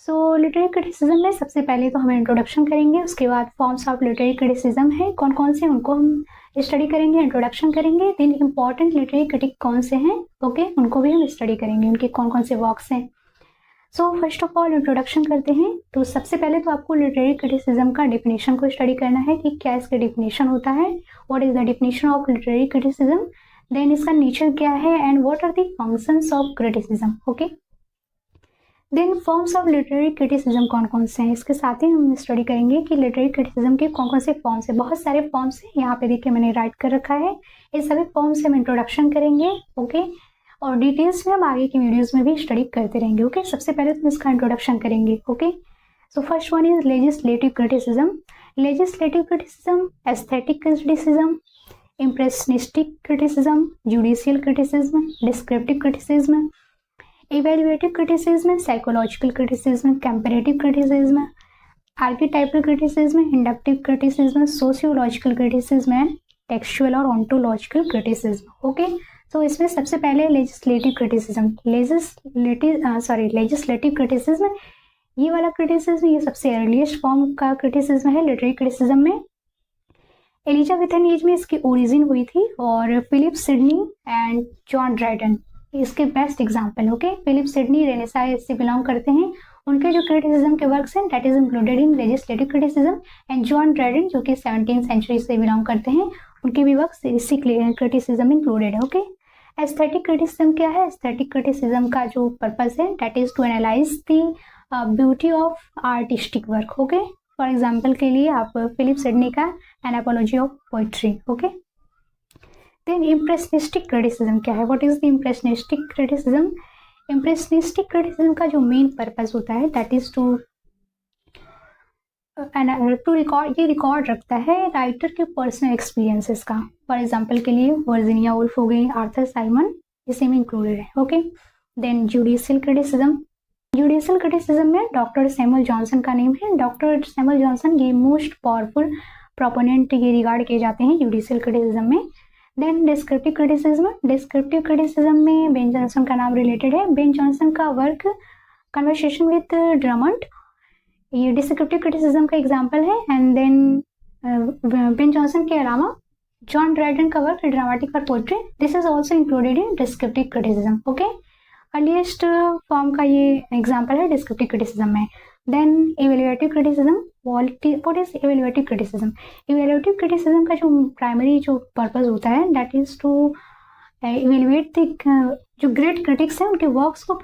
सो literary criticism में सबसे पहले तो हम इंट्रोडक्शन करेंगे, उसके बाद फॉर्म्स ऑफ लिटरेरी क्रिटिसिज्म है कौन कौन से, उनको हम स्टडी करेंगे, इंट्रोडक्शन करेंगे। देन इंपॉर्टेंट लिटरेरी क्रिटिक कौन से हैं, ओके, उनको भी हम स्टडी करेंगे, उनके कौन कौन से वर्क्स हैं। So first of all introduction करते हैं। तो सबसे पहले तो आपको लिटरेरी क्रिटिसिज्म का डेफिनेशन को स्टडी करना है कि क्या इसका डेफिनेशन होता है, what is the definition of literary criticism, then इसका नेचर क्या है and what are the functions of criticism, okay. Then forms of literary criticism कौन कौन से हैं, इसके साथ ही हम स्टडी करेंगे कि लिटरेरी क्रिटिसिज्म के कौन कौन से फॉर्म्स हैं। बहुत सारे फॉर्म्स हैं, यहाँ पे देखिए मैंने राइट कर रखा है, ये सभी फॉर्म्स हम इंट्रोडक्शन करेंगे, ओके, और डिटेल्स में हम आगे की वीडियोस में भी स्टडी करते रहेंगे, ओके। सबसे पहले तो इसका इंट्रोडक्शन करेंगे, okay. So first one is legislative criticism. Legislative criticism, aesthetic criticism, impressionistic criticism, judicial criticism, descriptive criticism, evaluative criticism, psychological criticism, comparative criticism, archetypal criticism, inductive criticism, sociological criticism and textual और ontological criticism, okay. तो इसमें सबसे पहले legislative criticism, legislative criticism, ये वाला criticism ये सबसे earliest form का क्रिटिसिज्म है लिटरेरी क्रिटिसिज्म में। एलिजाबेथन एज में इसकी ओरिजिन हुई थी और Philip Sidney and John Dryden इसके best example, okay. Philip Sidney renaissance से बिलोंग करते हैं, उनके जो क्रिटिसिज्म के वर्क्स हैं that is included in legislative criticism, and John Dryden जो कि 17th सेंचुरी से बिलोंग करते हैं, उनके भी वर्क्स इसी क्रिटिसिज्म इंक्लूडेड है, ओके। एस्थेटिक क्रिटिसिज्म क्या है, एस्थेटिक क्रिटिसिज्म का जो पर्पस है that is to analyse the beauty of artistic work, okay. For example के लिए आप फिलिप सिडनी का an apology of poetry, okay. Then impressionistic criticism क्या है, what is the impressionistic criticism. Impressionistic criticism का जो मेन पर्पस होता है दैट इज टू रिकॉर्ड, ये रिकॉर्ड रखता है राइटर के पर्सनल एक्सपीरियंसेस का। फॉर एग्जाम्पल के लिए वर्जीनिया वुल्फ हो गई, आर्थर साइमन, इसी में इंक्लूडेड है, okay. Then judicial criticism, judicial criticism में डॉक्टर सैमुअल जॉनसन का नेम है। डॉक्टर सैमुअल जॉनसन ये मोस्ट पावरफुल प्रोपोनेंट ये रिगार्ड किए जाते हैं जुडिशियल क्रिटिसिज्म में। Then descriptive criticism, descriptive criticism में बेन जॉनसन का नाम रिलेटेड है। बेन जॉनसन का वर्क कन्वर्सेशन विद ड्रमंड ये डिस्क्रिप्टिव क्रिटिसिज्म का एग्जाम्पल है। एंड देन बेन जॉनसन के अलावा जॉन ड्राइडन का वर्क ड्रामेटिक और poetry, this is also included in descriptive criticism, okay. Earliest form का ये एग्जाम्पल है डिस्क्रिप्टिव क्रिटिसिज्म में। Then evaluative criticism, what is evaluative criticism. Evaluative criticism का जो प्राइमरी जो पर्पस होता है that is to evaluate the जो ग्रेट क्रिटिक्स हैं उनके वर्क्स को